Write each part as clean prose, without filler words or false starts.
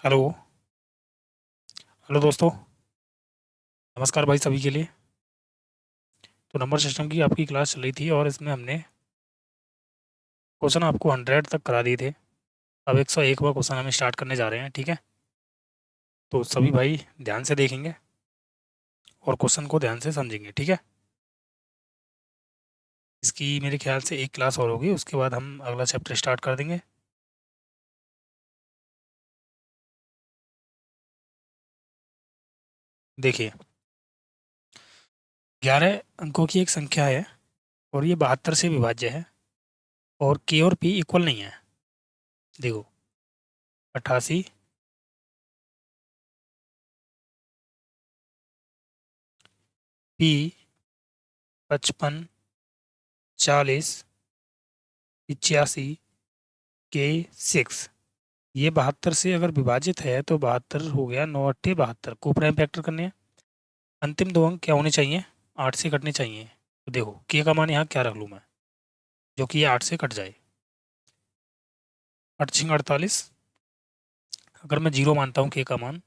Hello. Hello दोस्तों। नमस्कार भाई सभी के लिए। तो नंबर सिस्टम की आपकी क्लास चल रही थी और इसमें हमने क्वेश्चन आपको 100 तक करा दिए थे। अब 101वां क्वेश्चन हम स्टार्ट करने जा रहे हैं, ठीक है। तो सभी भाई ध्यान से देखेंगे और क्वेश्चन को ध्यान से समझेंगे, ठीक है। इसकी मेरे ख्याल से एक क्लास और होगी, उसके बाद हम अगला चैप्टर स्टार्ट कर देंगे। देखिए, 11 अंकों की एक संख्या है और ये 72 से विभाज्य है और के और पी इक्वल नहीं है। देखो, 88, पी 55, 40, 85, के 6। ये 72 से अगर विभाजित है तो 72 हो गया, 9 8 72 को प्राइम फैक्टर करने हैं। अंतिम दो अंक क्या होने चाहिए? 8 से कटने चाहिए। तो देखो के का मान यहाँ क्या रख लूँ मैं, जो कि ये 8 से कट जाए। 8 × 48, अगर मैं जीरो मानता हूँ के का मान,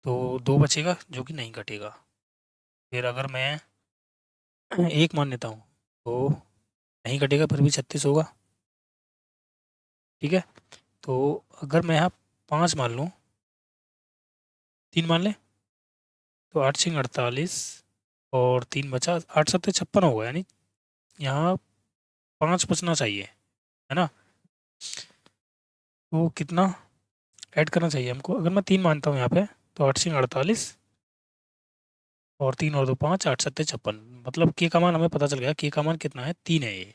तो 2 बचेगा जो कि नहीं कटेगा। फिर अगर मैं एक मान लेता हूँ तो नहीं कटेगा, फिर भी 36 होगा, ठीक है। तो अगर मैं यहाँ 5 मान लूँ, 3 मान लें, तो 8 × 48 और 3 बचा, 8 7 56 होगा, यानी यहाँ 5 बचना चाहिए, है ना। तो कितना ऐड करना चाहिए हमको? अगर मैं 3 मानता हूँ यहाँ पे, तो 8 × 48 और 3 और 2 5, 8 7 56। मतलब के का मान हमें पता चल गया, के का मान कितना है? 3 है ये।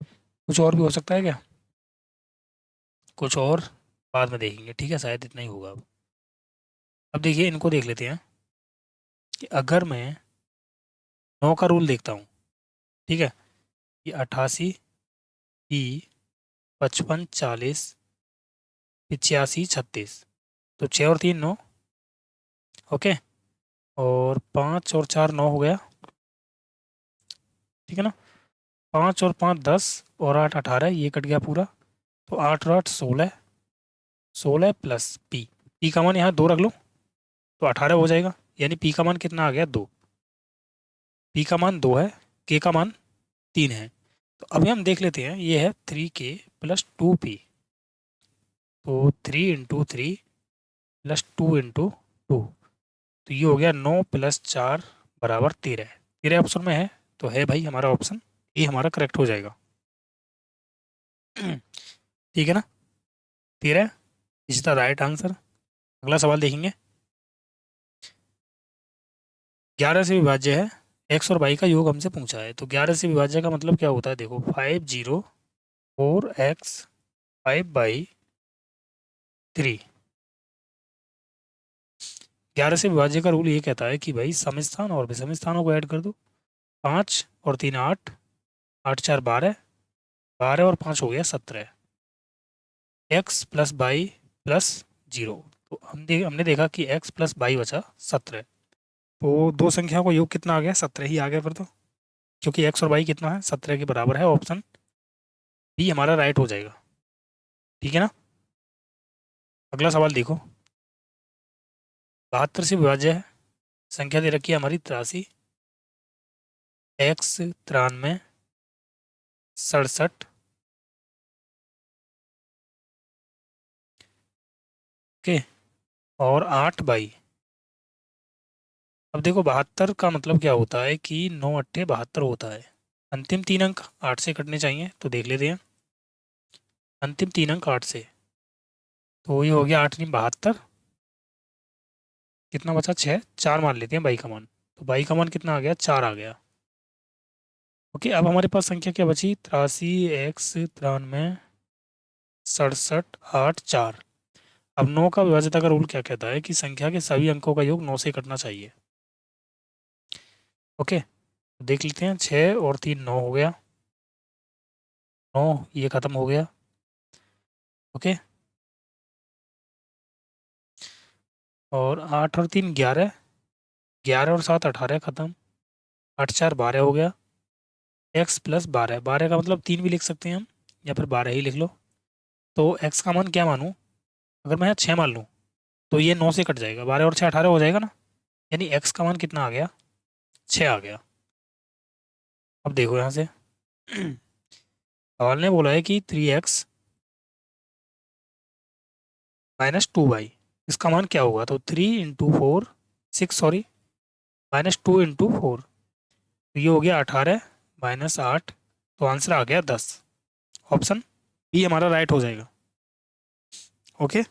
कुछ और भी हो सकता है क्या? कुछ और बाद में देखेंगे, ठीक है, शायद इतना ही होगा अब देखिए इनको देख लेते हैं कि अगर मैं 9 का रूल देखता हूँ, ठीक है, ये 88, पी 55, 40, 85, 36। तो 6 और 3 9, ओके। और 5 और 4 9 हो गया, ठीक है ना। 5 और 5 10 और 8 18, ये कट गया पूरा। तो 8 और 8 16, 16 प्लस पी। पी का मान यहाँ 2 रख लो तो 18 हो जाएगा, यानी पी का मान कितना आ गया? 2। पी का मान 2 है, के का मान 3 है। तो अभी हम देख लेते हैं, ये है 3K + 2P। तो 3 × 3 + 2 × 2, तो ये हो गया 9 + 4 = 13। 13 ऑप्शन में है, तो है भाई हमारा ऑप्शन ये हमारा करेक्ट हो जाएगा। ठीक है ना, 13 इज द राइट आंसर। अगला सवाल देखेंगे। 11 से विभाज्य है, एक्स और वाई का योग हमसे पूछा है। तो 11 से विभाज्य का मतलब क्या होता है? देखो, 5 0 4 x 5/3। 11 से विभाज्य का रूल ये कहता है कि भाई सम स्थान और विषम स्थानों को ऐड कर दो। 5 और 3 8, 8 4 12, 12 और 5 हो गया 17। x + y + 0। तो हमने देखा कि x + y बचा 17। तो दो संख्याओं का योग कितना आ गया? 17 ही आ गया फिर तो, क्योंकि एक्स और वाई कितना है? 17 के बराबर है। ऑप्शन बी हमारा राइट हो जाएगा, ठीक है ना। अगला सवाल देखो, 72 से विभाज्य है, संख्या दे रखी है हमारी 83, x 93, 67, के और 8/। अब देखो 72 का मतलब क्या होता है कि 9 8 72 होता है। अंतिम तीन अंक 8 से कटने चाहिए, तो देख लेते हैं। अंतिम तीन अंक 8 से, तो ये हो गया 8 × 72, कितना बचा? 6। 4 मान लेते हैं बाई का मान, तो बाई का मान कितना आ गया? 4 आ गया। ओके, अब हमारे पास संख्या क्या बची? 83, x 93, 67, 8 4। अब 9 का विभाज्यता का रूल क्या कहता है कि संख्या के सभी अंकों का योग 9 से कटना चाहिए। ओके, तो देख लेते हैं। 6 और 3 9 हो गया, 9 ये खत्म हो गया, ओके। और 8 और 3 11, 11 और 7 18 खत्म, 8 4 12 हो गया। x + 12, 12 का मतलब 3 भी लिख सकते हैं हम, या फिर 12 ही लिख लो। तो x का मान क्या मानूं? अगर मैं यहाँ 6 मान लूँ तो ये 9 से कट जाएगा, 12 और 6 18 हो जाएगा ना, यानी एक्स का मान कितना आ गया, 6 आ गया। अब देखो यहाँ से सवाल ने बोला है कि 3x -2y, इसका मान क्या होगा, तो 3 × 4 6 सॉरी -2 × 4, तो ये हो गया 18 -8, तो आंसर आ गया 10। ऑप्शन बी हमारा राइट हो जाएगा। ओके,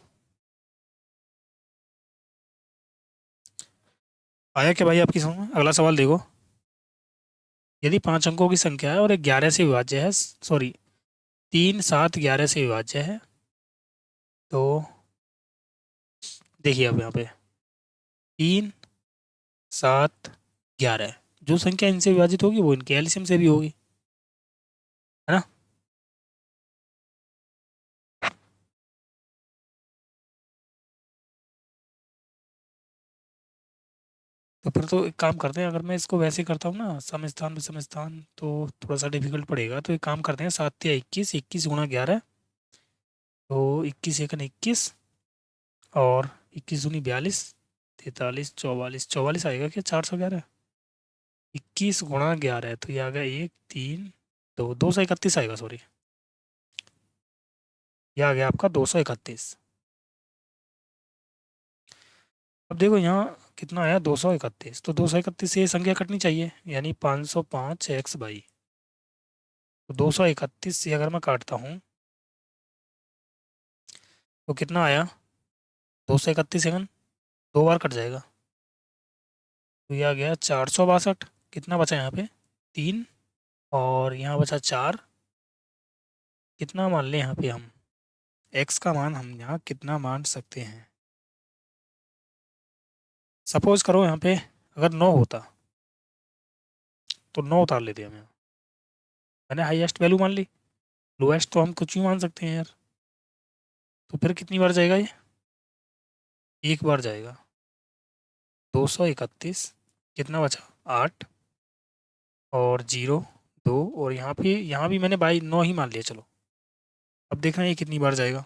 आया क्या भाई आपकी समझ में? अगला सवाल देखो, यदि 5 अंकों की संख्या है और 11 से विभाज्य है, सॉरी 3 7 11 से विभाज्य है, तो देखिए अब यहाँ पे 3 7 11, जो संख्या इनसे विभाजित होगी वो इनके एलसीएम से भी होगी, है ना। तो फिर तो एक काम करते हैं, अगर मैं इसको वैसे करता हूँ ना, सम स्थान में सम स्थान, तो थोड़ा सा डिफिकल्ट पड़ेगा, तो एक काम करते हैं, 7 या 21, 21 × 11, तो 21 × 1 = 21, और 21 × 2 = 42, 43 44 44 आएगा क्या, 411, 21 × 11, तो ये आ गया 1 3 2 231 आएगा, सॉरी, ये आ गया आपका 231। अब देखो यहाँ कितना आया, 231, तो 231 से ये संख्या कटनी चाहिए, यानी 505x/, तो 231 से अगर मैं काटता हूँ तो कितना आया, 231 दो बार कट जाएगा, तो ये आ गया 462। कितना बचा यहाँ पे, 3, और यहाँ बचा 4, कितना मान लें यहाँ पे हम, x का मान हम यहाँ कितना मान सकते हैं, सपोज करो यहाँ पे अगर 9 होता तो 9 उतार लेते हम यहाँ, मैंने हाईएस्ट वैल्यू मान ली, लोएस्ट तो हम कुछ भी मान सकते हैं यार, तो फिर कितनी बार जाएगा ये, एक बार जाएगा, 231, कितना बचा 8, और 0 2, और यहाँ भी मैंने बाई 9 ही मान लिया, चलो अब देखना ये कितनी बार जाएगा,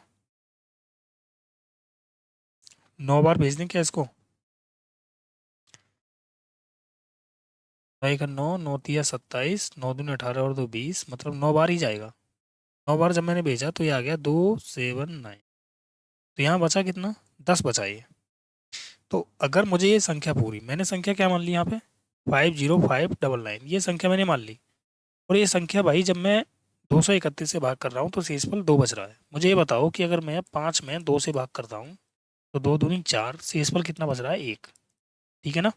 9 बार भेज दें क्या इसको, भाई का 9 9 तिया 27, 9 दूनी 18 और 2 20, मतलब 9 बार ही जाएगा। 9 बार जब मैंने भेजा तो ये आ गया 279, तो यहाँ बचा कितना, 10 बचा ये। तो अगर मुझे ये संख्या पूरी, मैंने संख्या क्या मान ली यहाँ पे, 50599, ये संख्या मैंने मान ली, और ये संख्या भाई जब मैं 231 से भाग कर रहा हूँ तो शेषफल 2 बच रहा है। मुझे ये बताओ कि अगर मैं 5 में 2 से भाग करता हूँ तो 2 दूनी 4, शेषफल कितना बच रहा है, 1, ठीक है ना।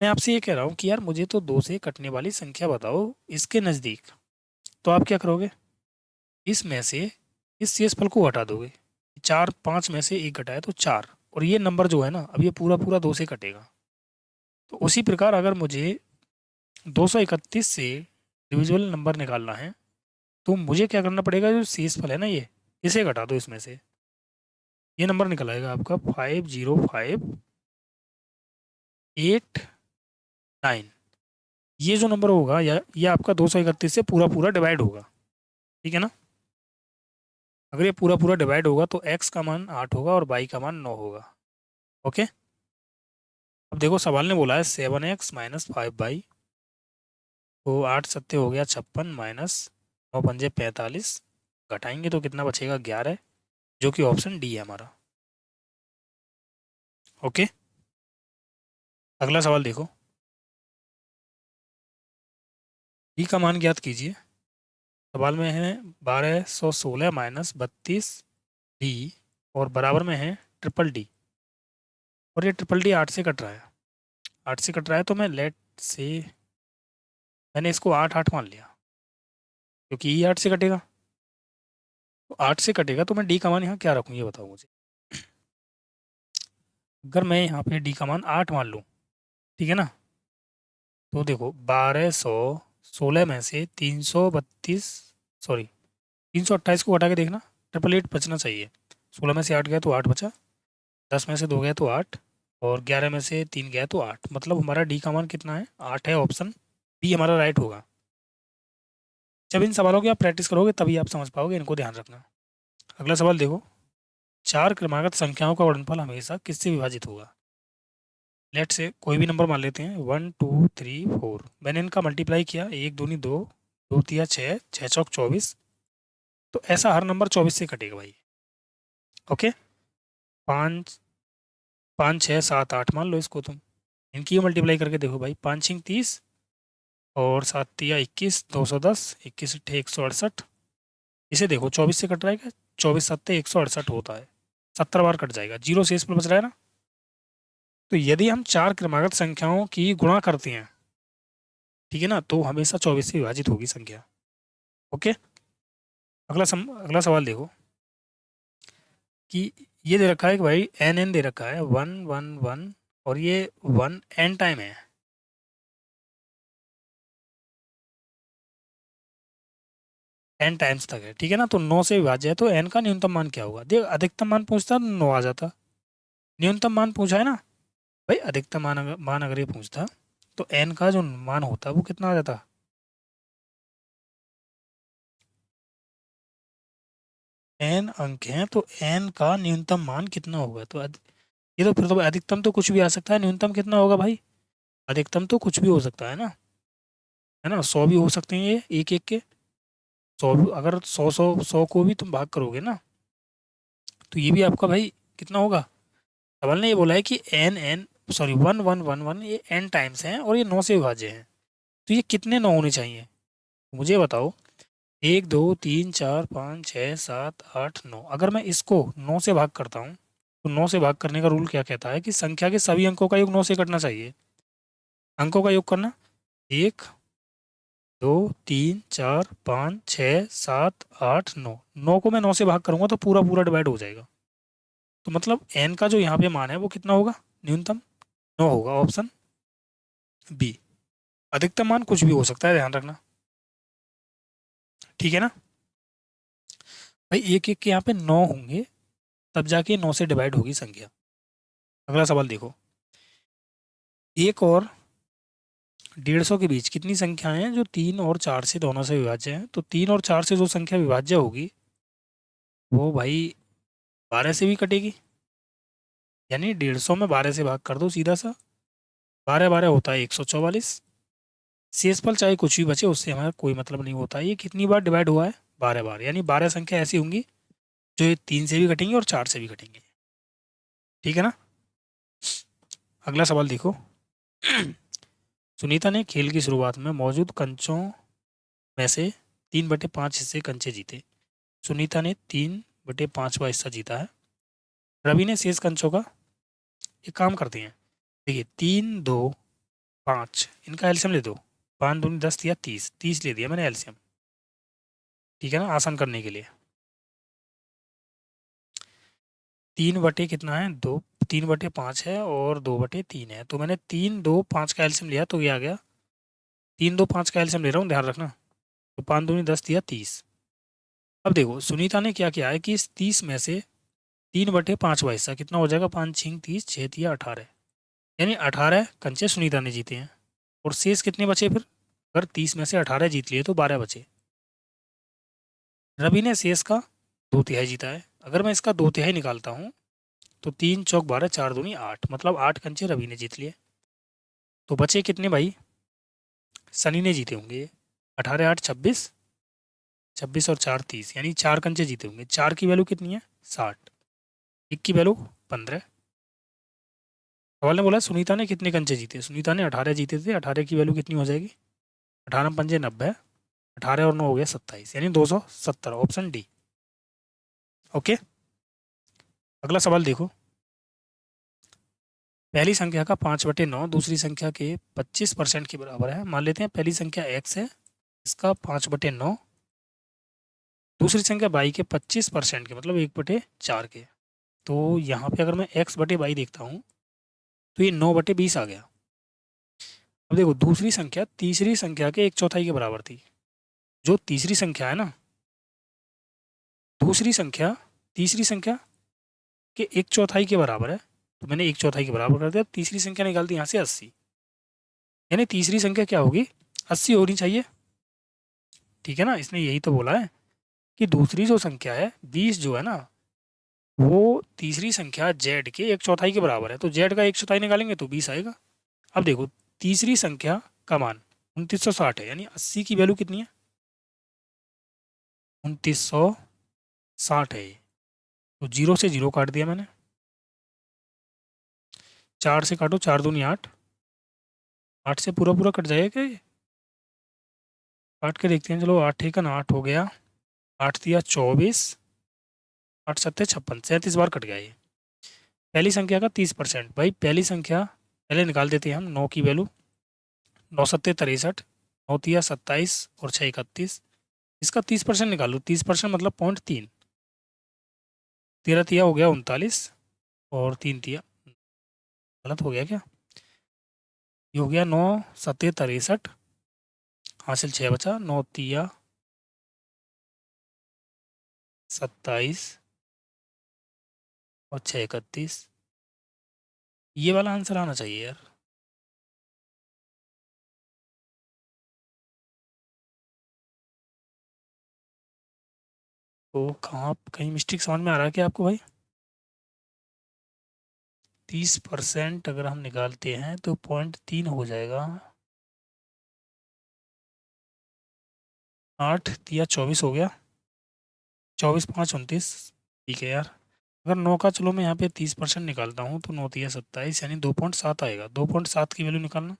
मैं आपसे ये कह रहा हूँ कि यार मुझे तो 2 से कटने वाली संख्या बताओ इसके नज़दीक, तो आप क्या करोगे, इसमें से इस शेषफल को हटा दोगे, 4 5 में से 1 घटाए तो 4, और ये नंबर जो है ना अब ये पूरा पूरा 2 से कटेगा। तो उसी प्रकार अगर मुझे 231 से डिविजिबल नंबर निकालना है तो मुझे क्या करना पड़ेगा, जो शेषफल है ना ये, इसे घटा दो इसमें से, ये नंबर निकल आएगा आपका 505889, ये जो नंबर होगा या ये आपका 231 से पूरा पूरा डिवाइड होगा, ठीक है ना। अगर ये पूरा पूरा डिवाइड होगा तो x का मान 8 होगा और y का मान 9 होगा। ओके, अब देखो सवाल ने बोला है 7x - 5y, तो 8 सत्ते हो गया 56, माइनस 9 पंजे 45, घटाएंगे तो कितना बचेगा 11, जो कि ऑप्शन डी है हमारा। ओके, अगला सवाल देखो, डी का मान ज्ञात कीजिए। सवाल में है 1216 - 32 डी, और बराबर में है ट्रिपल डी, और ये ट्रिपल डी 8 से कट रहा है, 8 से कट रहा है, तो मैं लेट से मैंने इसको 8 8 मान लिया, क्योंकि ये 8 से कटेगा, तो 8 से कटेगा तो मैं डी का मान यहाँ क्या रखूँ ये बताओ मुझे। अगर मैं यहाँ पे डी का मान 8 मान लूँ, ठीक है ना, तो देखो 1216 में से 332, सॉरी 328 को हटा के देखना, 888 बचना चाहिए, 16 में से 8 गया तो 8 बचा, 10 में से 2 गया तो 8, और 11 में से 3 गया तो 8, मतलब हमारा डी का मान कितना है, 8 है, ऑप्शन बी हमारा राइट होगा। जब इन सवालों की आप प्रैक्टिस करोगे तभी आप समझ पाओगे, इनको ध्यान रखना। अगला सवाल देखो, चार क्रमागत संख्याओं का गुणनफल हमेशा किससे विभाजित होगा। लेट से कोई भी नंबर मान लेते हैं 1 2 3 4, मैंने इनका मल्टीप्लाई किया, एक दूनी दो, दो तिया छः, छः चौक 24, तो ऐसा हर नंबर 24 से कटेगा भाई। ओके, पाँच, पाँच छः सात आठ मान लो इसको तुम, इनकी मल्टीप्लाई करके देखो भाई, पाँच छिंग 30 और सात तिया 21, 210, 21 अट्ठे 168, इसे देखो 24 से कट रहा है क्या, 24 सत्ते 168 होता है, 70 बार कट जाएगा, जीरो शेष पर बच रहा है ना। तो यदि हम चार क्रमागत संख्याओं की गुणा करते हैं, ठीक है ना, तो हमेशा 24 से विभाजित होगी संख्या। ओके, अगला सवाल देखो कि ये दे रखा है कि भाई एन एन दे रखा है 1 1 1, और ये 1 एन टाइम है, एन टाइम्स तक है, ठीक है ना, तो 9 से विभाज्य है, तो एन का न्यूनतम मान क्या होगा। देख, अधिकतम मान पूछता तो 9 आ जाता, न्यूनतम मान पूछा है ना भाई, अधिकतम मान अगर ये पूछता तो एन का जो मान होता वो कितना आ जाता। एन अंक हैं तो एन का न्यूनतम मान कितना होगा, तो ये तो फिर तो अधिकतम तो कुछ भी आ सकता है, न्यूनतम कितना होगा भाई, अधिकतम तो कुछ भी हो सकता है ना, 100 भी हो सकते हैं, ये एक एक के 100, अगर 100 को भी तुम भाग करोगे ना, तो ये भी आपका भाई कितना होगा। सवाल ने ये बोला है कि एन एन सॉरी 1 1 1 1, ये एन टाइम्स हैं और ये 9 से विभाज्य हैं, तो ये कितने 9 होने चाहिए मुझे बताओ। एक दो तीन चार पाँच छः सात आठ नौ, अगर मैं इसको 9 से भाग करता हूँ, तो 9 से भाग करने का रूल क्या कहता है कि संख्या के सभी अंकों का योग 9 से कटना चाहिए। अंकों का योग करना, एक दो तीन चार पाँच छः सात आठ नौ, 9 को मैं 9 से भाग करूंगा तो पूरा पूरा डिवाइड हो जाएगा, तो मतलब एन का जो यहाँ पे मान है वो कितना होगा, न्यूनतम 9 होगा, ऑप्शन बी। अधिकतम मान कुछ भी हो सकता है, ध्यान रखना, ठीक है ना भाई, एक एक के यहाँ पे 9 होंगे, तब जाके 9 से डिवाइड होगी संख्या। अगला सवाल देखो, एक और 150 के बीच कितनी संख्याएं हैं जो 3 और 4 से दोनों से विभाज्य हैं, तो 3 और 4 से जो संख्या विभाज्य होगी वो भाई 12 से भी कटेगी, यानी 150 में 12 से भाग कर दो सीधा सा, 12 12 होता है 144, शेषफल चाहे कुछ भी बचे उससे हमारा कोई मतलब नहीं होता, ये कितनी बार डिवाइड हुआ है, 12 बार, यानी 12 संख्या ऐसी होंगी जो ये 3 से भी कटेंगी और 4 से भी कटेंगे, ठीक है ना। अगला सवाल देखो सुनीता ने खेल की शुरुआत में मौजूद कंचों में से 3/5 हिस्से कंचे जीते, सुनीता ने 3/5वां हिस्सा जीता है, रवि ने शेष कंचों का, एक काम करते हैं, देखिए 3 2 5, इनका एल्सियम ले दो, 5 दूनी 10 दिया 30, 30 ले दिया मैंने एल्सियम, ठीक है ना, आसान करने के लिए। 3 बटे कितना है, 2, 3/5 है और 2/3 है, तो मैंने 3 2 5 का एल्सियम लिया तो ये आ गया, 3 2 5 का एल्सियम ले रहा हूँ, ध्यान रखना, तो 5 दूनी 10 दिया 30। अब देखो सुनीता ने क्या किया है कि इस 30 में से 3/5वां हिस्सा कितना हो जाएगा, 5 छिंग 30, 6 तिया 18, यानी 18 कंचे सुनीता ने जीते हैं, और शेष कितने बचे फिर, अगर 30 में से 18 जीत लिए तो 12 बचे। रवि ने शेष का 2/3 जीता है, अगर मैं इसका 2/3 निकालता हूँ तो 3 चौक 12, 4 दूनी 8, मतलब 8 कंचे रवि ने जीत लिए, तो बचे कितने भाई, सनी ने जीते होंगे 18 8 26, 26 और 4 30, यानी 4 कंचे जीते होंगे, 4 की वैल्यू कितनी है 60, एक की वैल्यू 15। सवाल ने बोला सुनीता ने कितने कंचे जीते, सुनीता ने 18 जीते थे, 18 की वैल्यू कितनी हो जाएगी, 18 पंजे 90, 18 और 9 हो गया 27, यानी 270, ऑप्शन डी। ओके, अगला सवाल देखो, पहली संख्या का 5/9 दूसरी संख्या के 25% के बराबर है, मान लेते हैं पहली संख्या x है, इसका 5/9, दूसरी संख्या y के 25% के मतलब 1/4 के, तो यहाँ पे अगर मैं x/y देखता हूँ तो ये 9/20 आ गया। अब देखो दूसरी संख्या तीसरी संख्या के 1/4 के बराबर थी, जो तीसरी संख्या है ना, दूसरी संख्या तीसरी संख्या के 1/4 के बराबर है, तो मैंने 1/4 के बराबर कर दिया, तीसरी संख्या निकाल दी यहाँ से 80, यानी तीसरी संख्या क्या होगी, 80 होनी चाहिए, ठीक है ना, इसने यही तो बोला है कि दूसरी जो संख्या है 20 जो है ना वो तीसरी संख्या जेड के एक चौथाई के बराबर है, तो जेड का एक चौथाई निकालेंगे तो 20 आएगा। अब देखो तीसरी संख्या का मान 2960 है, यानी 80 की वैल्यू कितनी है, 2960 है ये। तो 0 से 0 काट दिया मैंने, 4 से काटो, 4 दूनी 8, 8 से पूरा पूरा कट जाएगा क्या ये? काट के देखते हैं, चलो 8 ठीक है ना, 8 हो गया, 8 दिया 24, 8 सत्ते 56, 37 बार कट गया ये। पहली संख्या का 30%, भाई पहली संख्या पहले निकाल देते हैं हम, 9 की वैल्यू, 9 सत्ते 63, 9 तिया 27 और 6 31, इसका 30% निकालो, 30% मतलब 0.3, 13 तिया हो गया 39 और 3 तिया, गलत हो गया क्या, ये हो गया 9 सत्ते 63, हासिल 6 बचा, 9 तिया 27 और 6 31, ये वाला आंसर आना चाहिए यार। तो कहाँ कहीं मिस्टेक समझ में आ रहा है क्या आपको भाई? 30% अगर हम निकालते हैं तो 0.3 हो जाएगा, 8 तिया 24 हो गया, 24 5 29, ठीक है यार। अगर 9 का चलो मैं यहाँ पे 30% निकालता हूँ तो 9 तिया 27, यानी 2.7 आएगा, 2.7 की वैल्यू निकालना,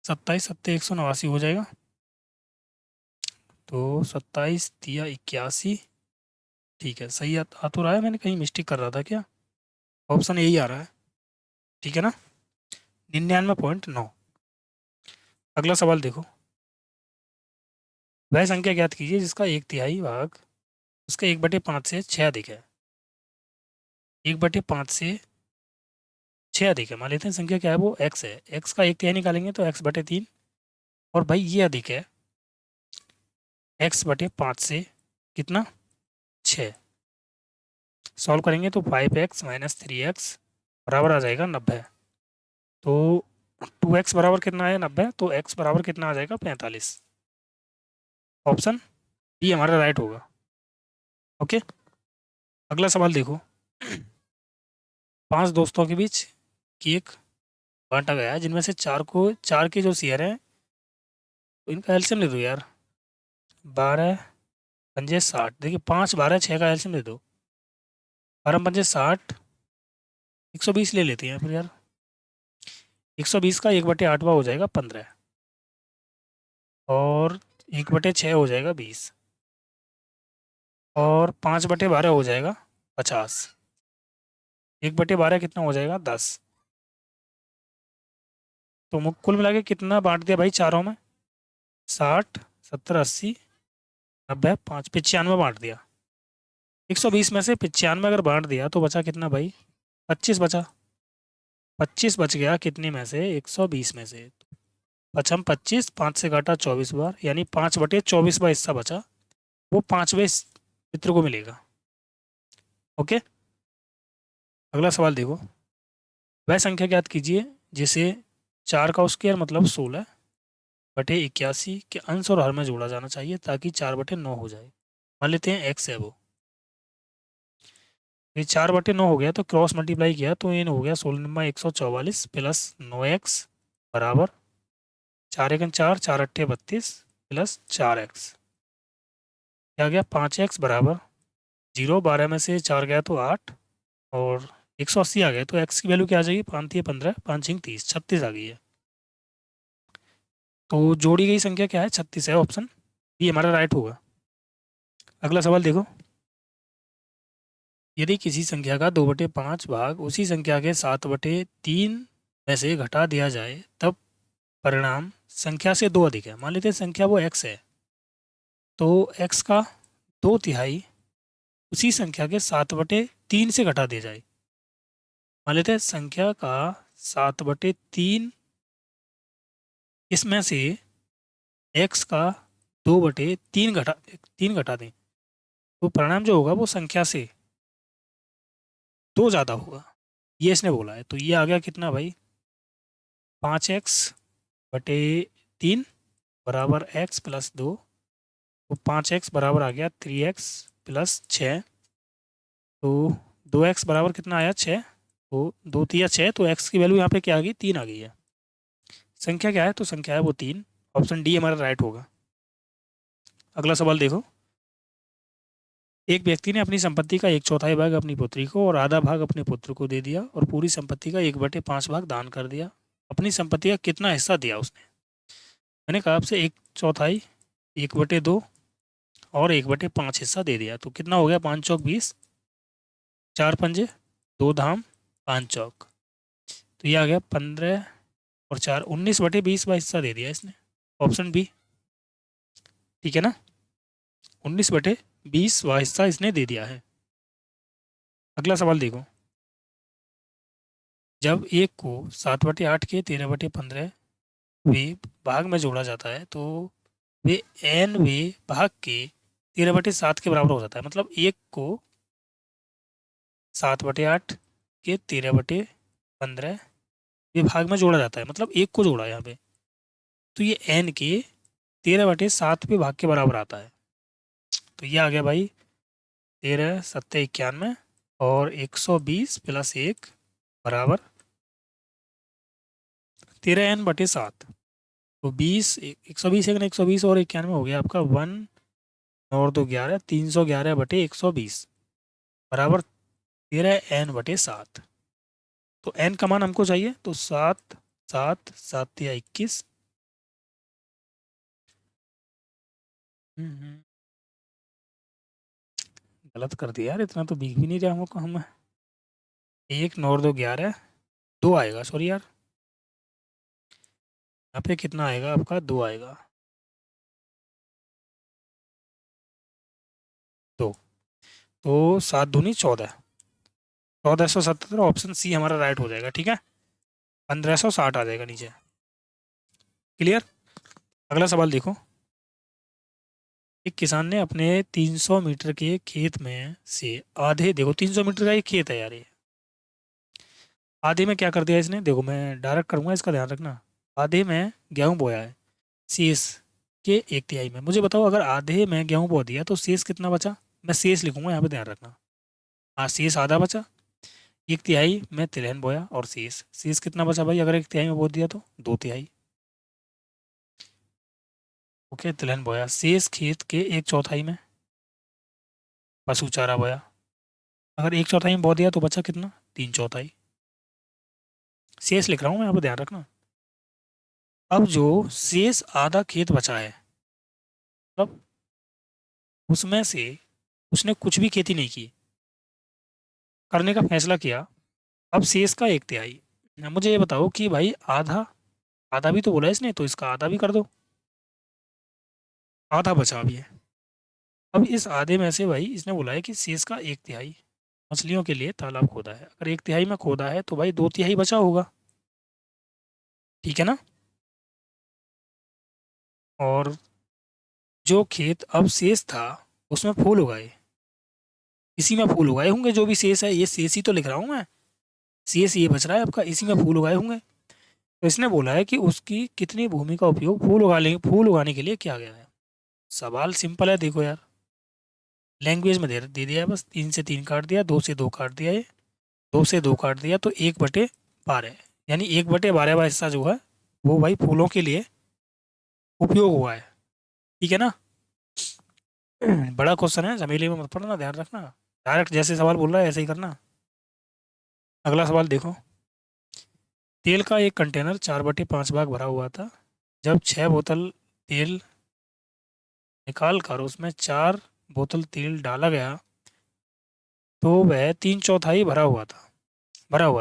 27 सत्ते 189 हो जाएगा, तो 27 तिया 81, ठीक है सही आ तो रहा है, मैंने कहीं मिस्टेक कर रहा था क्या? ऑप्शन यही आ रहा है, ठीक है ना, 99.9। अगला सवाल देखो, वह संख्या ज्ञात कीजिए जिसका 1/3 भाग उसका 1/5 से 6 अधिक है, 1/5 से 6 अधिक है, मान लेते हैं संख्या क्या है, वो x है, x का 1/3 निकालेंगे तो x/3, और भाई ये अधिक है x/5 से कितना, 6, सॉल्व करेंगे तो 5x - 3x बराबर आ जाएगा 90, तो 2x बराबर कितना है 90, तो x बराबर कितना आ जाएगा 45, ऑप्शन बी हमारा राइट होगा। ओके, अगला सवाल देखो, 5 दोस्तों के बीच केक बांटा गया है, जिनमें से चार के जो शेयर हैं, तो इनका एलसीएम ले दो यार, 12 पंजे 60, देखिए 5 12 6 का एलसीएम ले दो, 12 पंजे 60, 120 ले लेते हैं फिर यार, 120 का 1/8वां हो जाएगा 15, और 1/6 हो जाएगा 20, और 5/12 हो जाएगा 50, 1/12 कितना हो जाएगा 10, तो कुल मिला के कितना बांट दिया भाई चारों में, 60 70 80 90 5 95 बांट दिया, 120 में से 95 अगर बांट दिया तो बचा कितना भाई, 25 बचा, 25 बच गया कितने में से, 120 में से, पचम 25, 5 से काटा 24 बार, यानी 5/24 हिस्सा बचा, वो 5वें मित्र को मिलेगा। ओके, अगला सवाल देखो, वह संख्या ज्ञात कीजिए जिसे 4 का स्क्वायर मतलब 16/81 के अंश और हर में जोड़ा जाना चाहिए ताकि 4/9 हो जाए, मान लेते हैं x है वो, ये 4/9 हो गया तो क्रॉस मल्टीप्लाई किया तो ये हो गया 16 144 प्लस 9x बराबर 4 1 4 4 8 32 प्लस 4x, क्या गया 5x बराबर 0, 12 में से 4 गया तो 8, और 180 आ गया तो x की वैल्यू क्या आ जाएगी, 5 3 15 5 5 30 36 आ गई है, तो जोड़ी गई संख्या क्या है 36 है, ऑप्शन बी हमारा राइट होगा। अगला सवाल देखो, यदि किसी संख्या का 2/5 भाग उसी संख्या के 7/3 में से घटा दिया जाए तब परिणाम संख्या से 2 अधिक है, मान लेते हैं संख्या वो x है, तो x का 2/3 उसी संख्या के 7/3 से घटा दिया जाए, मान लेते हैं संख्या का 7/3 इसमें से x का 2/3 घटा दें, तो परिणाम जो होगा वो संख्या से 2 ज़्यादा होगा, ये इसने बोला है, तो ये आ गया कितना भाई, 5x/3 बराबर x प्लस 2, तो 5x बराबर आ गया 3x प्लस 6, तो 2x बराबर कितना आया 6। तो 2 3 6, तो x की वैल्यू यहाँ पे क्या आ गई 3 आ गई है। संख्या क्या है, तो संख्या है वो 3। ऑप्शन डी हमारा राइट होगा। अगला सवाल देखो। एक व्यक्ति ने अपनी संपत्ति का 1/4 भाग अपनी पुत्री को और आधा भाग अपने पुत्र को दे दिया और पूरी संपत्ति का 1/5 भाग दान कर दिया। अपनी संपत्ति का कितना हिस्सा दिया उसने? मैंने कहा आपसे 1/4, 1/2 और 1/5 हिस्सा दे दिया, तो कितना हो गया? 5 चौक 20, 4 पंजे, 2 धाम, 5 चौक, तो ये आ गया 15 और 4 19/20 का हिस्सा दे दिया इसने। Option B. ठीक है ना, 19/20 का हिस्सा इसने दे दिया है। अगला सवाल देखो। जब एक को 7/8 के 13/15 वे भाग में जोड़ा जाता है तो वे n वे भाग के 13/7 के बराबर हो जाता है। मतलब एक को 7/8 के 13/15 ये भाग में जोड़ा जाता है, मतलब एक को जोड़ा है यहाँ पे, तो ये n के 13/7 भाग के बराबर आता है। तो ये आ गया भाई 13 7 91 और 120 प्लस 1 बराबर 13n/7। तो 120 120 और 91 हो गया आपका 1 और 2 11 311/120 बराबर 13n/7। तो n का मान हमको चाहिए, तो 7 7 7 या 21। गलत कर दिया यार, इतना तो दिख भी नहीं रहा हमको। हम 1 9 और 2 11, 2 आएगा, सॉरी यार। यहाँ पे कितना आएगा आपका? 2 आएगा, 2। तो 7 दूनी 14, 1470। ऑप्शन सी हमारा राइट हो जाएगा। ठीक है, 1560 आ जाएगा नीचे। क्लियर। अगला सवाल देखो। एक किसान ने अपने 300 मीटर के खेत में से आधे, देखो 300 मीटर का एक खेत है यार ये, आधे में क्या कर दिया इसने? देखो मैं डायरेक्ट करूंगा, इसका ध्यान रखना। आधे में गेहूं बोया है, शेष के 1/3 में। मुझे बताओ, अगर आधे में गेहूं बो दिया तो शेष कितना बचा? मैं शेष लिखूंगा यहाँ पे, ध्यान रखना। हाँ, शेष आधा बचा। 1/3 में तिलहन बोया और शेष शेष कितना बचा भाई? अगर 1/3 में बो दिया तो 2/3। ओके, तिलहन बोया। शेष खेत के 1/4 में पशु चारा बोया। अगर 1/4 में बो दिया तो बचा कितना? 3/4। शेष लिख रहा हूँ मैं, यहाँ पे ध्यान रखना। अब जो शेष आधा खेत बचा है, मतलब उसमें से उसने कुछ भी खेती नहीं की, करने का फैसला किया। अब शेष का 1/3। अब मुझे ये बताओ कि भाई आधा, आधा भी तो बोला है इसने, तो इसका आधा भी कर दो। आधा बचा भी है। अब इस आधे में से भाई इसने बोला है कि शेष का 1/3 मछलियों के लिए तालाब खोदा है। अगर 1/3 में खोदा है तो भाई 2/3 बचा होगा। ठीक है ना। और जो खेत अब शेष था उसमें फूल उगाए, इसी में फूल उगाए होंगे। जो भी शेष है, ये शेष ही तो लिख रहा हूँ मैं। शेष ये बच रहा है आपका, इसी में फूल उगाए होंगे। तो इसने बोला है कि उसकी कितनी भूमि का उपयोग फूल उगाने के लिए किया गया है। सवाल सिंपल है, देखो यार। लैंग्वेज में दे दिया है बस। 3 से 3 काट दिया, 2 से 2 काट दिया, ये 2 से 2 काट दिया, तो 1/12। यानी 1/12 का हिस्सा जो है वो भाई फूलों के लिए उपयोग हुआ है। ठीक है ना। बड़ा क्वेश्चन है, झमेले में मत पड़ना, ध्यान रखना। डायरेक्ट जैसे सवाल बोल रहा है ऐसे ही करना। अगला सवाल देखो। तेल का एक कंटेनर 4/5 भाग भरा हुआ था। जब 6 बोतल तेल निकाल कर उसमें 4 बोतल तेल डाला गया तो वह 3/4 भरा हुआ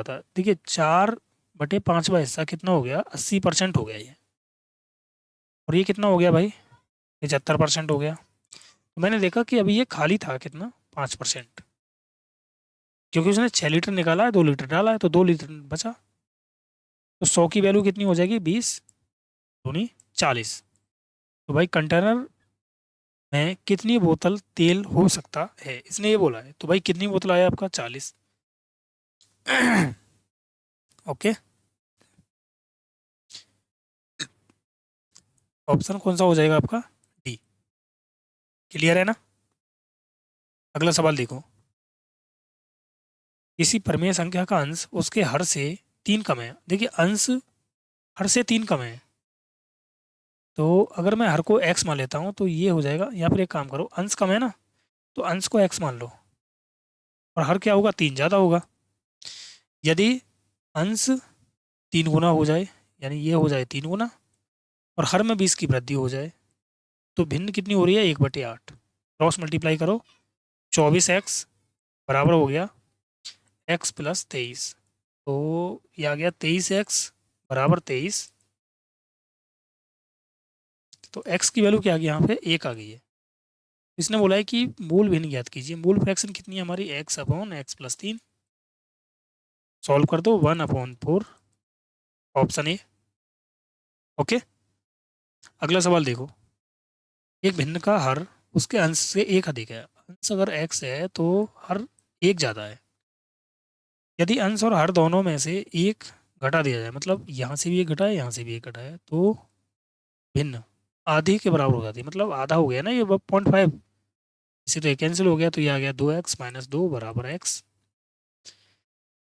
था। देखिए, 4/5 हिस्सा कितना हो गया? 80% हो गया ये। और ये कितना हो गया भाई? 75% हो गया। तो मैंने देखा कि अभी ये खाली था कितना? 5%। क्योंकि उसने 6 लीटर निकाला है, 2 लीटर डाला है, तो 2 लीटर बचा। तो 100 की वैल्यू कितनी हो जाएगी? 20 दूनी 40। तो भाई कंटेनर में कितनी बोतल तेल हो सकता है, इसने ये बोला है। तो भाई कितनी बोतल आया आपका? 40। ओके। ऑप्शन कौन सा हो जाएगा आपका? डी। क्लियर है ना। अगला सवाल देखो। किसी परिमेय संख्या का अंश उसके हर से 3 कम है। देखिए अंश हर से 3 कम है, तो अगर मैं हर को x मान लेता हूँ तो ये हो जाएगा। यहाँ पर एक काम करो, अंश कम है ना, तो अंश को x मान लो और हर क्या होगा, 3 ज़्यादा होगा। यदि अंश 3 गुना हो जाए, यानी ये हो जाए 3 गुना और हर में 20 की वृद्धि हो जाए, तो भिन्न कितनी हो रही है, 1/8। क्रॉस मल्टीप्लाई करो, 24x बराबर हो गया x प्लस 23। तो ये आ गया 23x बराबर 23। तो x की वैल्यू क्या आ गई, यहाँ पे 1 आ गई है। इसने बोला है कि मूल भिन्न ज्ञात कीजिए। मूल फ्रैक्शन कितनी है हमारी, x/x+3। सॉल्व कर दो, 1/4, ऑप्शन ए। ओके, अगला सवाल देखो। एक भिन्न का हर उसके अंश से 1 अधिक है। अंश अगर x है तो हर 1 ज़्यादा है। यदि अंश और हर दोनों में से एक घटा दिया जाए, मतलब यहाँ से भी एक घटा है, यहाँ से भी एक घटा है, तो भिन्न आधे के बराबर हो जाती है। मतलब आधा हो गया ना ये 0.5। इसे तो कैंसिल हो गया, तो ये आ गया 2x - 2 बराबर x।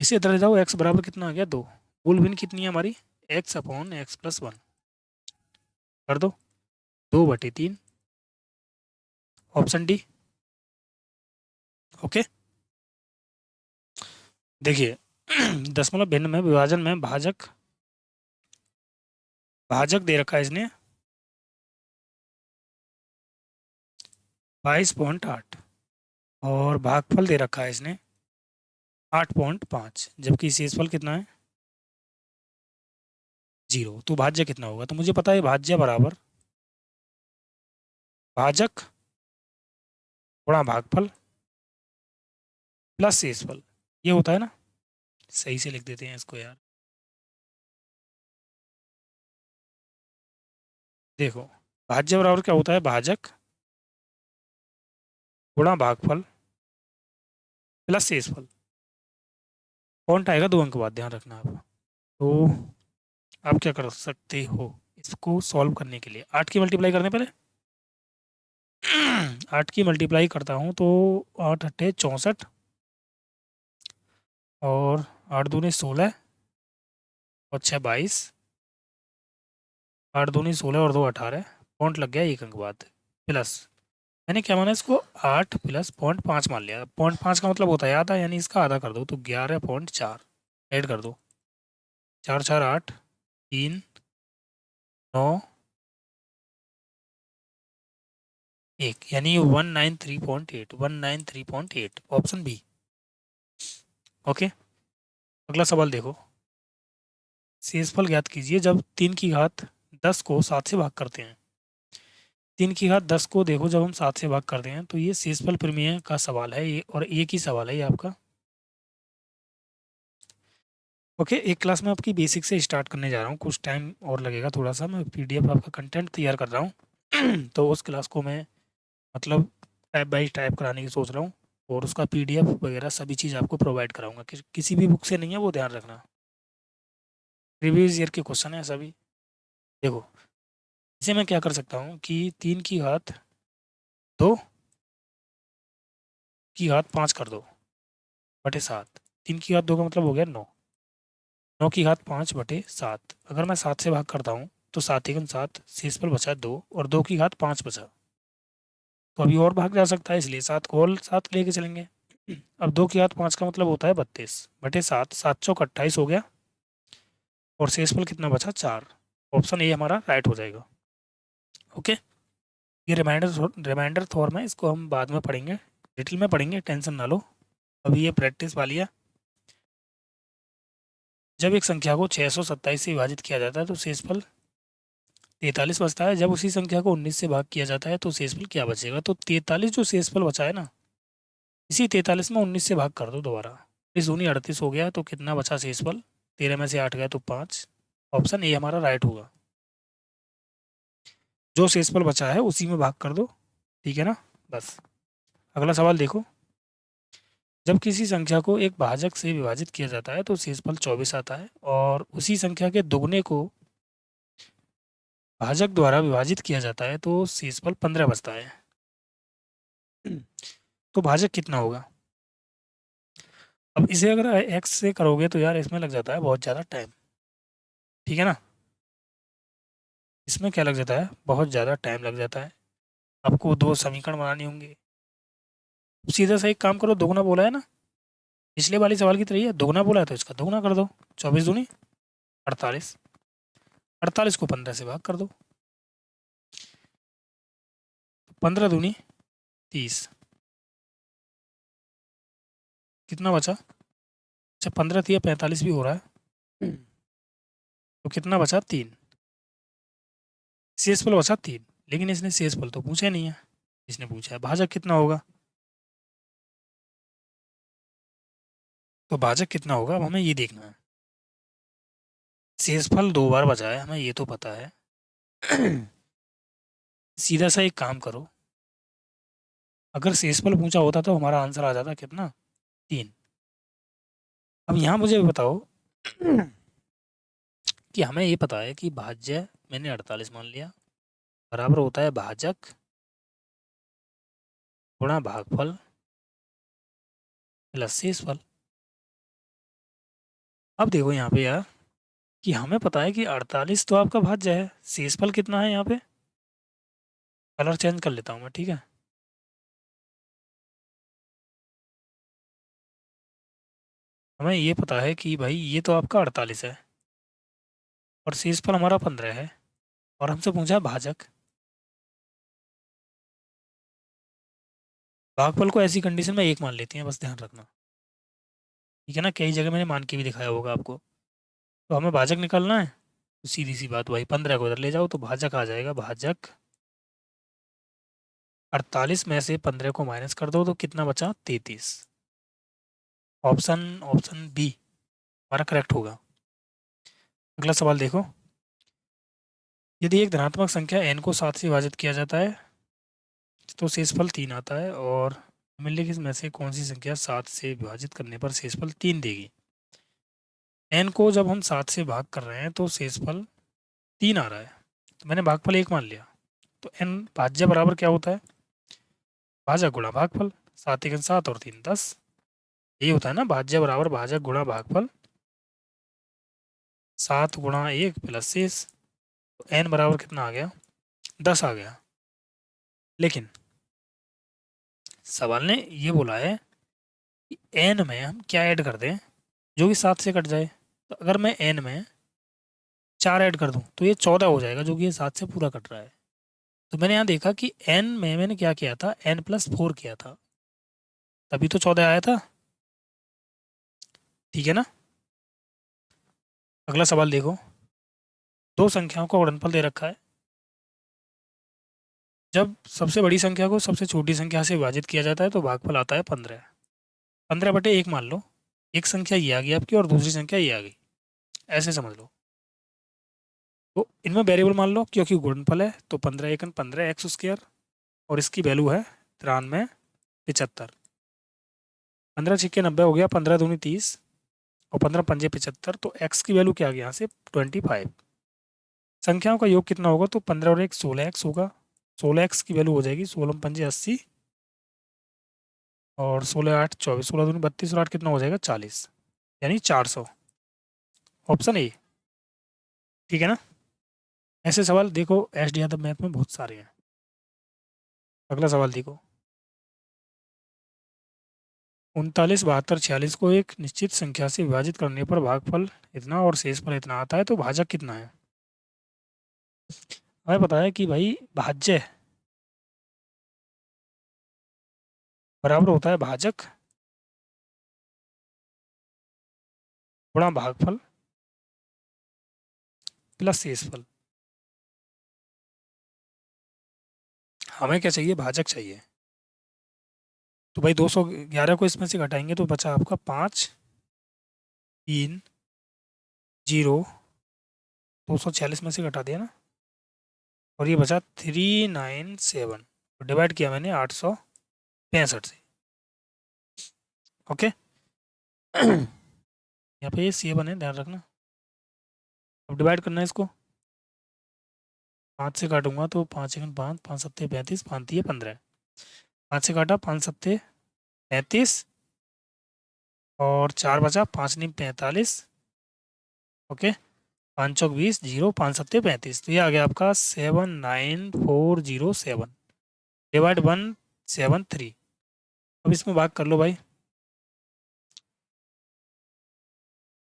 इसे इधर ले जाओ, x बराबर कितना आ गया, 2। मूल भिन्न कितनी है हमारी, x/x+1। कर दो, 2/3, ऑप्शन डी। ओके, देखिए दशमलव भिन्न में विभाजन में भाजक भाजक दे रखा है इसने 22.8 और भागफल दे रखा है इसने 8.5, जबकि शेषफल कितना है, 0। तो भाज्य कितना होगा, तो मुझे पता है भाज्य बराबर भाजक गुणा भागफल प्लस शेषफल, ये होता है ना। सही से लिख देते हैं इसको यार। देखो, भाज्य बराबर क्या होता है, भाजक गुणा भागफल प्लस शेषफल। पॉइंट आएगा 2 अंक बाद, ध्यान रखना आप। तो आप क्या कर सकते हो इसको सॉल्व करने के लिए, 8 की मल्टीप्लाई करने पहले 8 की मल्टीप्लाई करता हूँ तो 8 × 8 = 64 और 8 × 2 = 16 और 6 = 22। 8 × 2 = 16 और 2 = 18। पॉइंट लग गया 1 अंक बाद। प्लस मैंने क्या माना इसको, 8 प्लस 0.5 मान लिया। 0.5 का मतलब होता है आधा, यानी इसका आधा कर दो तो 11.4 ऐड कर दो। 4 4 8 3 9 1, यानी 193.8 193.8, ऑप्शन बी। ओके, अगला सवाल देखो। शेषफल ज्ञात कीजिए जब 3 की घात 10 को 7 से भाग करते हैं। 3 की घात 10 को देखो जब हम 7 से भाग करते हैं, तो ये शेषफल प्रमेय का सवाल है ये, और एक ही सवाल है ये आपका। ओके, एक क्लास में आपकी बेसिक से स्टार्ट करने जा रहा हूँ, कुछ टाइम और लगेगा थोड़ा सा। मैं पीडीएफ आपका कंटेंट तैयार कर रहा हूँ तो उस क्लास को मैं मतलब टाइप बाई टाइप कराने की सोच रहा हूँ, और उसका पीडीएफ वगैरह सभी चीज़ आपको प्रोवाइड कराऊंगा। किसी भी बुक से नहीं है, वो ध्यान रखना। प्रीवियस ईयर के क्वेश्चन है सभी। देखो, इसे मैं क्या कर सकता हूँ कि 3 की घात 2 की घात 5 कर दो बटे 7। 3 की घात 2 का मतलब हो गया 9। 9 की घात 5 बटे 7। अगर मैं 7 से भाग करता हूँ तो 7 × 7, शेषफल बचा 2 और 2 की घात 5 बचा। तो अभी और भाग जा सकता है, इसलिए 7 को और 7 लेके चलेंगे। अब 2 की घात 5 का मतलब होता है 32 बटे 7। 7 चौक 28 हो गया और शेषफल कितना बचा, 4। ऑप्शन ए हमारा राइट हो जाएगा। ओके, ये रिमाइंडर फॉर्म है, इसको हम बाद में पढ़ेंगे, डिटेल में पढ़ेंगे, टेंशन ना लो। अभी ये प्रैक्टिस वाली है। जब एक संख्या को 627 से विभाजित किया जाता है तो शेषफल 43 बचता है। जब उसी संख्या को 19 से भाग किया जाता है तो शेषफल क्या बचेगा, तो 43 जो शेषफल बचा है ना, इसी 43 में 19 से भाग कर दो दोबारा। 38 हो गया, तो कितना बचा शेषफल, 13 में से 8 गया तो 5। ऑप्शन ए हमारा राइट होगा। जो शेषफल बचा है उसी में भाग कर दो, ठीक है ना, बस। अगला सवाल देखो। जब किसी संख्या को एक भाजक से विभाजित किया जाता है तो शेषफल 24 आता है, और उसी संख्या के दुगने को भाजक द्वारा विभाजित किया जाता है तो शेषफल 15 बचता है। तो भाजक कितना होगा, अब इसे अगर एक्स से करोगे तो यार इसमें लग जाता है बहुत ज़्यादा टाइम, ठीक है ना। इसमें क्या लग जाता है, बहुत ज़्यादा टाइम लग जाता है। आपको दो समीकरण बनाने होंगे। सीधा सा एक काम करो, दोगुना बोला है ना, पिछले वाले सवाल की तरह ही है, दोगुना बोला है तो इसका दोगुना कर दो। 24 दूनी 48, 48 को 15 से भाग कर दो, 15 दूनी 30, कितना बचा। अच्छा 15 थी, 45 भी हो रहा है, तो कितना बचा 3। शेषफल बचा 3, लेकिन इसने शेषफल तो पूछा नहीं है। इसने पूछा है भाजक कितना होगा, तो भाजक कितना होगा अब हमें ये देखना है। शेषफल 2 बार बचा है, हमें ये तो पता है। सीधा सा एक काम करो, अगर शेषफल पूछा होता तो हमारा आंसर आ जाता कितना, 3। अब यहाँ मुझे बताओ कि हमें ये पता है कि भाज्य, मैंने 48 मान लिया, बराबर होता है भाजक गुणा भागफल प्लस शेषफल। अब देखो यहाँ पे यार, कि हमें पता है कि 48 तो आपका भाज्य है, शेषफल कितना है यहाँ पे, कलर चेंज कर लेता हूँ मैं, ठीक है। हमें ये पता है कि भाई ये तो आपका 48 है और शेषफल हमारा 15 है, और हमसे पूछा है भाजक। भागफल को ऐसी कंडीशन में एक मान लेती हैं, बस ध्यान रखना, ठीक है ना। कई जगह मैंने मान के भी दिखाया होगा आपको। तो हमें भाजक निकालना है, तो सीधी सी बात, भाई 15 को इधर ले जाओ तो भाजक आ जाएगा, भाजक 48 में से 15 को माइनस कर दो तो कितना बचा, 33। ऑप्शन ऑप्शन बी हमारा करेक्ट होगा। अगला सवाल देखो, यदि एक धनात्मक संख्या n को 7 से विभाजित किया जाता है तो शेषफल 3 आता है, और निम्नलिखित में से कौन सी संख्या 7 से विभाजित करने पर शेषफल 3 देगी। n को जब हम 7 से भाग कर रहे हैं तो शेषफल 3 आ रहा है, तो मैंने भागफल 1 मान लिया। तो n भाज्य बराबर क्या होता है, भाजक गुणा भागफल, 7 × 7 और 3 × 10, यही होता है ना, भाज्य बराबर भाजक गुणा भागफल, 7 × 1 प्लस शेष। तो n बराबर कितना आ गया, 10 आ गया। लेकिन सवाल ने ये बोला है कि n में हम क्या ऐड कर दें जो कि 7 से कट जाए। तो अगर मैं n में 4 ऐड कर दूं तो ये 14 हो जाएगा, जो कि ये 7 से पूरा कट रहा है। तो मैंने यहाँ देखा कि n में मैंने क्या किया था, n+4 किया था, तभी तो 14 आया था, ठीक है ना। अगला सवाल देखो, दो संख्याओं का गुणनफल दे रखा है, जब सबसे बड़ी संख्या को सबसे छोटी संख्या से विभाजित किया जाता है तो भागफल आता है 15। 15/1 मान लो, एक संख्या ये आ गई आपकी और दूसरी संख्या ये आ गई, ऐसे समझ लो। तो इनमें वेरिएबल मान लो, क्योंकि गुणनफल है तो 15×1 = 15 x², और इसकी वैल्यू है 93, 75। 15×6 = 90 हो गया, 15×2 = 30 और 15×5 = 75। तो x की वैल्यू क्या आ गई यहाँ से, 25। संख्याओं का योग कितना होगा, तो 15 और 1 16x होगा, 16x की वैल्यू हो जाएगी 16×5 = 80, और 16×8 = 24, 16×2 = 32 और 8 कितना हो जाएगा, 40, यानी 400। ऑप्शन ए, ठीक है ना। ऐसे सवाल देखो एस डी यादव मैथ में बहुत सारे हैं। अगला सवाल देखो, 39, 72, 46 को एक निश्चित संख्या से विभाजित करने पर भागफल इतना और शेषफल इतना आता है, तो भाजक कितना है। हमें पता है कि भाई भाज्य बराबर होता है भाजक गुणा भागफल प्लस शेषफल। हमें क्या चाहिए, भाजक चाहिए। तो भाई 211 को इसमें से घटाएंगे तो बचा आपका 5, 3, 0, 246 में से घटा दिया ना, और ये बचा 397, डिवाइड किया मैंने 865 से। ओके। यहाँ पे ये सी बने, ध्यान रखना। अब डिवाइड करना है इसको, 5 से काटूंगा तो 5×5, 5×7 = 35, 5×3 = 15। 5 से काटा, 5×7 = 35 और 4 बचा, 5 नहीं 45। ओके, 5 चौक 20, 0 5 सत्ते 35। तो ये आ गया आपका 79407 डिवाइड 173। अब इसमें भाग कर लो भाई,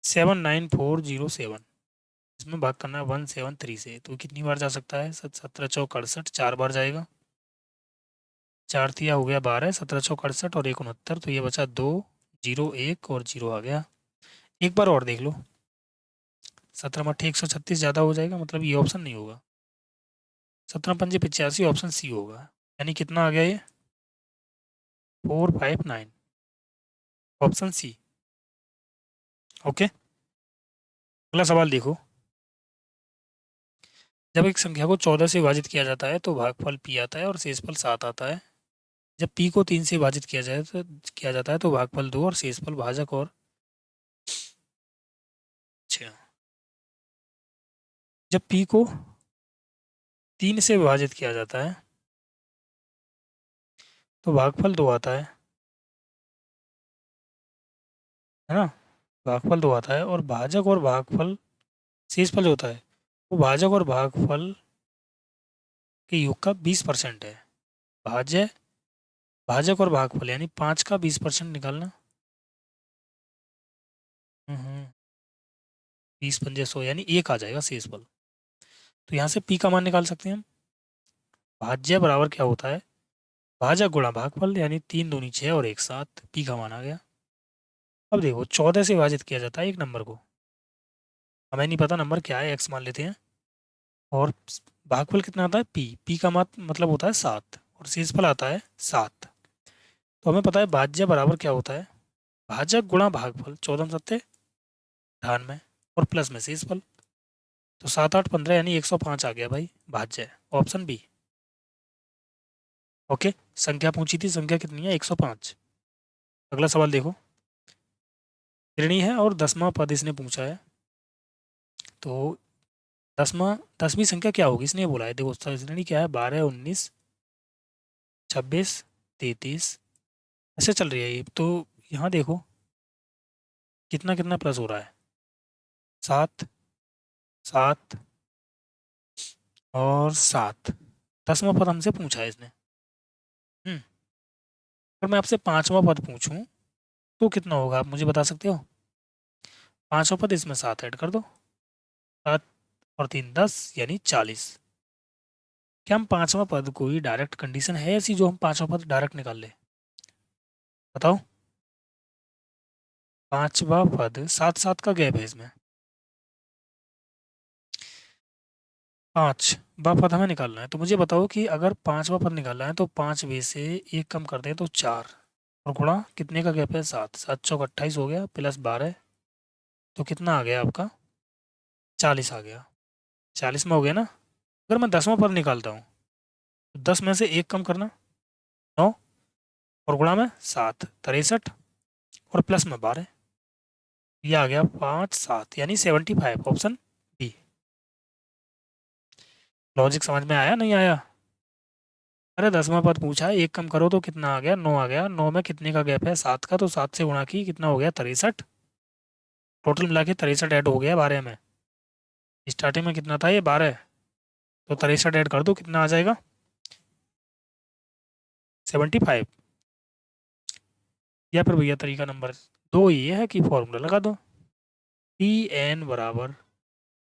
79407 इसमें भाग करना है 173 से। तो कितनी बार जा सकता है? 17 चौक 68, 4 बार जाएगा। 4 तिया हो गया 12, 17 चौक 68 और 1 69। तो ये बचा 2, 0 1 और 0 आ गया। एक बार और देख लो, 17 मट्ठे 136 ज़्यादा हो जाएगा, मतलब ये ऑप्शन नहीं होगा। 17 पंजे 85, ऑप्शन सी होगा। यानी कितना आ गया ये? 459, ऑप्शन सी। ओके, अगला सवाल देखो। जब एक संख्या को 14 से विभाजित किया जाता है तो भागफल पी आता है और शेषफल 7 आता है। जब पी को 3 से विभाजित किया जाता है तो भागफल 2 और शेषफल भाजक और। अच्छा, जब पी को 3 से विभाजित किया जाता है तो भागफल 2 आता है ना? भागफल 2 आता है और भाजक और भागफल, शेषफल जो होता है वो भाजक और भागफल के योग का 20% है। भाज्य, भाजक और भागफल यानी 5 का 20% निकालना। 20 पंजे 100 यानी 1 आ जाएगा शेषफल। तो यहाँ से पी का मान निकाल सकते हैं हम। भाज्य बराबर क्या होता है? भाजक गुणा भागफल, यानी 3 दूनी 6 और 1 7। पी का मान आ गया। अब देखो 14 से विभाजित किया जाता है एक नंबर को, हमें नहीं पता नंबर क्या है, एक्स मान लेते हैं। और भागफल कितना आता है? पी। पी का मान मतलब होता है 7 और शेषफल आता है 7। तो हमें पता है भाज्य बराबर क्या होता है? भाजक गुणा भागफल, 14 सत्ते 98 और प्लस में शेषफल। तो 7 8 15 यानी 105 आ गया भाई भाज्य, ऑप्शन बी। ओके, संख्या पूछी थी, संख्या कितनी है? 105। अगला सवाल देखो। श्रेणी है और 10वां पद इसने पूछा है। तो 10वीं संख्या क्या होगी इसने बोला है। देखो श्रेणी क्या है? 12 19 26 33 ऐसे चल रही है ये। तो यहाँ देखो कितना कितना प्लस हो रहा है, 7 7 और 7। 10वां पद हमसे पूछा है इसने। हम्म, अगर मैं आपसे 5वां पद पूछूं तो कितना होगा, आप मुझे बता सकते हो? 5वां पद, इसमें 7 ऐड कर दो। 7 और 3 10 यानी 40। क्या हम 5वां पद कोई डायरेक्ट कंडीशन है ऐसी जो हम 5वां पद डायरेक्ट निकाल ले? बताओ। 5वां पद 7 7 का गैप है इसमें। 5वां पद हमें निकालना है, तो मुझे बताओ कि अगर 5वां पद निकालना है तो 5 में से 1 कम कर दें तो 4 और गुणा कितने का गैप है? 7 7 चौक 28 हो गया प्लस 12। तो कितना आ गया आपका? 40 आ गया। 40 में हो गया ना? अगर मैं 10वां पद निकालता हूँ तो 10 में से 1 कम करना, 9 और गुणा में 7 63 और प्लस में 12। ये आ गया 5 7 यानी 75, ऑप्शन बी। लॉजिक समझ में आया नहीं आया? अरे 10वां पद पूछा है, 1 कम करो तो कितना आ गया? 9 आ गया। 9 में कितने का गैप है? 7 का। तो 7 से गुणा की कितना हो गया? 63। टोटल मिला के 63 ऐड हो गया 12 में। स्टार्टिंग में कितना था ये? 12। तो 63 ऐड कर दो, कितना आ जाएगा? 75। या फिर भैया तरीका नंबर 2 ये है कि फॉर्मूला लगा दो। पी एन बराबर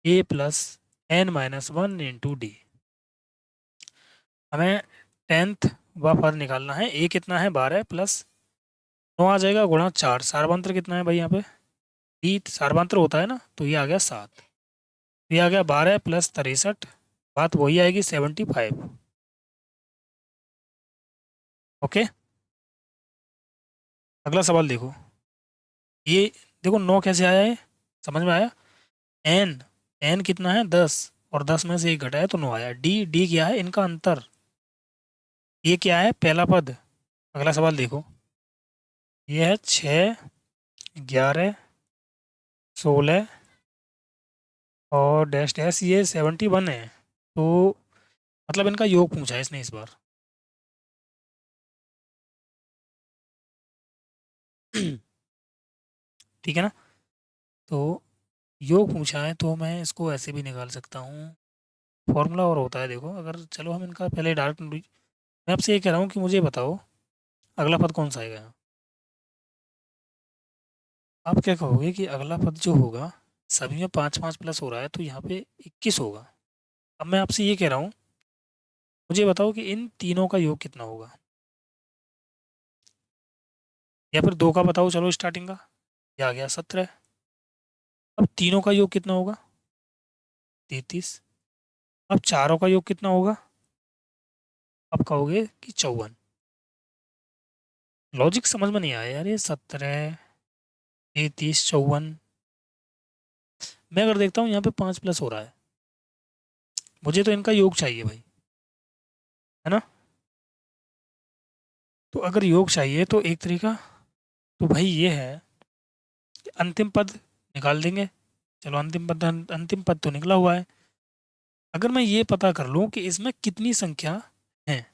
A plus N minus 1 into D. हमें 10th व पद निकालना है। ए कितना है? 12 प्लस 9 आ जाएगा गुणा 4। सारवांतर कितना है भाई यहाँ पे? डी सारवांतर होता है ना, तो ये आ गया 7। ये आ गया 12 प्लस 63, बात वही आएगी 75। ओके, अगला सवाल देखो। ये देखो 9 कैसे आया है, समझ में आया? एन, एन कितना है? 10 और 10 में से एक घटाया तो 9 आया। डी, डी क्या है? इनका अंतर। ये क्या है? पहला पद। अगला सवाल देखो। ये है 6 11 16 और डैश डैश, ये 71 है। तो मतलब इनका योग पूछा है इसने इस बार। ठीक है ना। तो योग पूछा है तो मैं इसको ऐसे भी निकाल सकता हूँ। फॉर्मूला और होता है देखो, अगर चलो हम इनका पहले डायरेक्ट, मैं आपसे ये कह रहा हूँ कि मुझे बताओ अगला पद कौन सा आएगा यहाँ। आप क्या कहोगे कि अगला पद जो होगा, सभी में 5 5 प्लस हो रहा है तो यहाँ पे 21 होगा। अब मैं आपसे ये कह रहा हूँ, मुझे बताओ कि इन तीनों का योग कितना होगा। या फिर दो का बताओ चलो स्टार्टिंग का, ये आ गया 17। अब तीनों का योग कितना होगा, 33। अब चारों का योग कितना होगा, अब कहोगे कि 54। लॉजिक समझ में नहीं आया यार, ये 17, 33, 54। मैं अगर देखता हूँ यहाँ पे 5 प्लस हो रहा है, मुझे तो इनका योग चाहिए भाई, है ना। तो अगर योग चाहिए तो एक तरीका तो भाई ये है कि अंतिम पद निकाल देंगे। चलो अंतिम पद तो निकला हुआ है। अगर मैं ये पता कर लूँ कि इसमें कितनी संख्या है,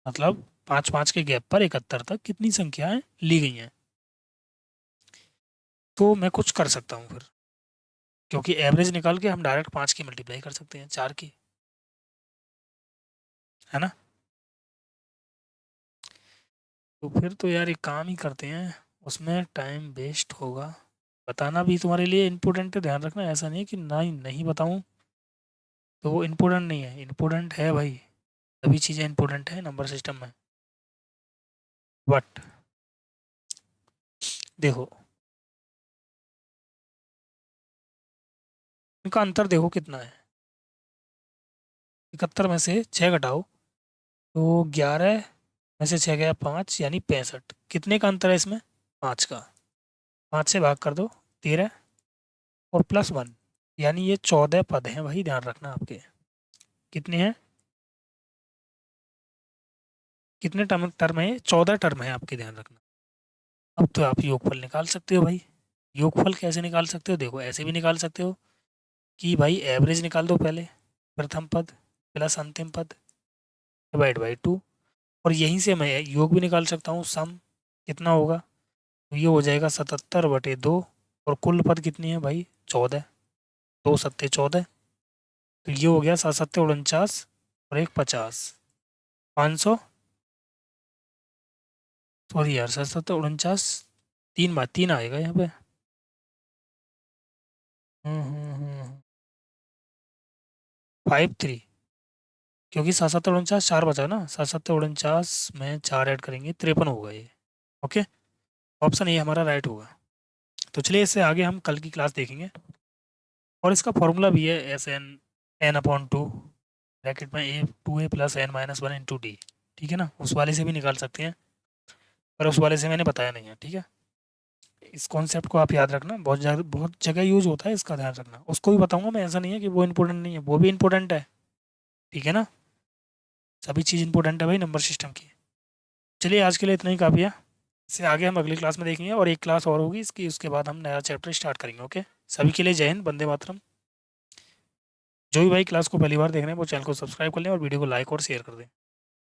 मतलब 5 5 के गैप पर 71 तक कितनी संख्याएं ली गई हैं, तो मैं कुछ कर सकता हूँ फिर। क्योंकि एवरेज निकाल के हम डायरेक्ट 5 की मल्टीप्लाई कर सकते हैं 4 की, है ना। तो फिर तो यार एक काम ही करते हैं, उसमें टाइम वेस्ट होगा। बताना भी तुम्हारे लिए इम्पोर्टेंट है, ध्यान रखना, ऐसा नहीं है कि ना ही नहीं बताऊँ तो वो इम्पोर्टेंट नहीं है, इम्पोर्टेंट है भाई। सभी चीज़ें इम्पोर्टेंट है नंबर सिस्टम में। बट देखो, इनका अंतर देखो कितना है। 71 में से 6 घटाओ तो 11 में से 6 गया 5, यानी 65। कितने का अंतर है इसमें, 5 का। 5 से भाग कर दो, 13 और +1, यानी ये 14 पद हैं भाई, ध्यान रखना आपके। कितने हैं, कितने टर्म टर्म है, 14 टर्म है आपके, ध्यान रखना। अब तो आप योगफल निकाल सकते हो भाई। योगफल कैसे निकाल सकते हो, देखो ऐसे भी निकाल सकते हो कि भाई एवरेज निकाल दो पहले, प्रथम पद प्लस अंतिम पद डिवाइड बाई 2, और यहीं से मैं योग भी निकाल सकता हूँ, सम कितना होगा, तो ये हो जाएगा 77/2। और कुल पद कितनी है भाई, 14। 2 × 7 = 14। तो ये हो गया 7 × 7 = 49 और एक 50, 500। सॉरी यार, 7 × 7 = 49, 3 आएगा यहाँ पे। 53, क्योंकि 7 7 × 49 4 बचा ना, 7 7 × 49 में 4 ऐड करेंगे 53 होगा ये। ओके, ऑप्शन ए हमारा राइट होगा। तो चलिए इससे आगे हम कल की क्लास देखेंगे। और इसका फॉर्मूला भी है SN n/2 ब्रैकेट में A 2A + n-1 × D। ठीक है ना, उस वाले से भी निकाल सकते हैं, पर उस वाले से मैंने बताया नहीं है, ठीक है। इस कॉन्सेप्ट को आप याद रखना, बहुत जगह यूज होता है, इसका ध्यान रखना। उसको भी बताऊंगा मैं, ऐसा नहीं है कि वो इंपॉर्टेंट नहीं है, वो भी इंपॉर्टेंट है, ठीक है ना। सभी चीज़ इंपॉर्टेंट है भाई नंबर सिस्टम की। चलिए आज के लिए इतना ही काफ़ी है। इससे आगे हम अगली क्लास में देखेंगे, और एक क्लास और होगी इसकी, उसके बाद हम नया चैप्टर स्टार्ट करेंगे। ओके, सभी के लिए जय हिंद, वंदे मातरम। जो भी भाई क्लास को पहली बार देख रहे हैं वो चैनल को सब्सक्राइब कर लें और वीडियो को लाइक और शेयर कर दें।